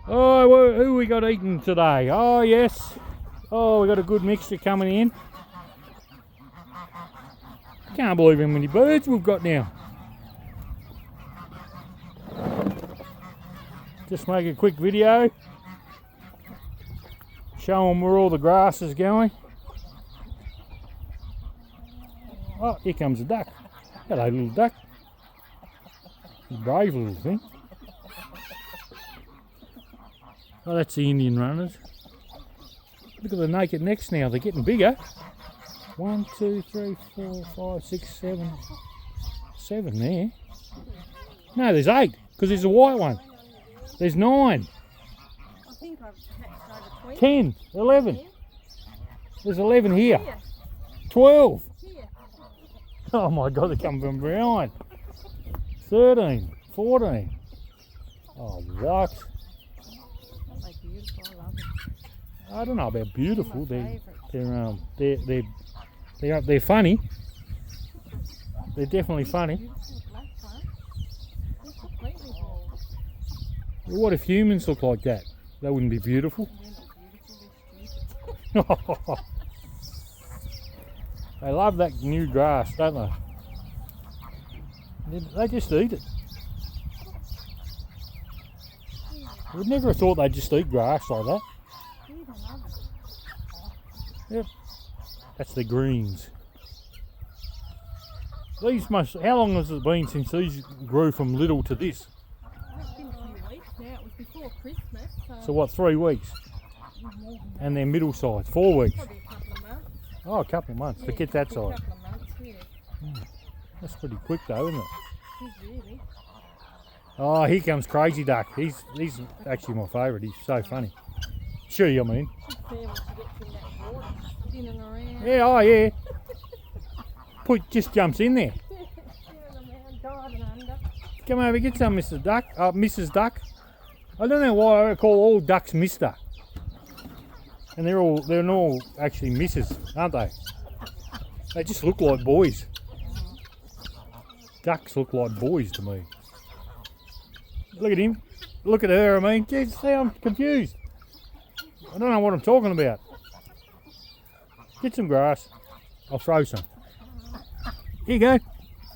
Oh, who we got eating today? Oh, yes. Oh, we got a good mixture coming in. Can't believe how many birds we've got now. Just make a quick video. Show them where all the grass is going. Oh, here comes a duck. Hello, little duck. You brave little thing. Oh, that's the Indian runners. Look at the naked necks now. They're getting bigger. 1, 2, 3, 4, 5, 6, 7. 7 there. No, there's 8 because there's a white one. There's 9. I think I've catched over 20. 10, 11. There's 11 here. Here. 12. Here. Oh my God, they're coming from behind. 13, 14. Oh, what? They're beautiful. I love them. I don't know about beautiful. My They're funny. They're definitely funny. Beautiful black one. They're completely bald. What if humans look like that? They wouldn't be beautiful. They're not beautiful. They're stupid. They love that new grass, don't they? They just eat it. I would never have thought they'd just eat grass like that. They love it. Yep. That's the greens. These must. How long has it been since these grew from little to this? It's been a few weeks now. It was before Christmas. So what, 3 weeks? More than that. And they're middle size, 4 weeks. Probably a couple of months. Oh, a couple of months to Yeah, get that probably size. A couple of months, yeah. That's pretty quick though, isn't it? He's really. Oh, here comes Crazy Duck. He's actually my favourite. He's so funny. Sure, you mean? She's fair when she gets in that water. Spinning around. Yeah, oh yeah. Just jumps in there. Spinning around, diving under. Come over, get some, Mr. Duck. Mrs. Duck. I don't know why I call all ducks Mister. And they're all actually misses, aren't they? They just look like boys. Ducks look like boys to me. Look at him. Look at her, I mean. Jeez, see, I'm confused. I don't know what I'm talking about. Get some grass. I'll throw some. Here you go.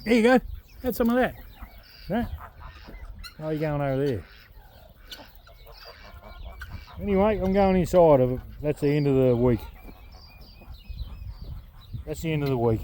Here you go. Have some of that. Huh? Oh, you're going over there. Anyway, I'm going inside of it. That's the end of the week. That's the end of the week.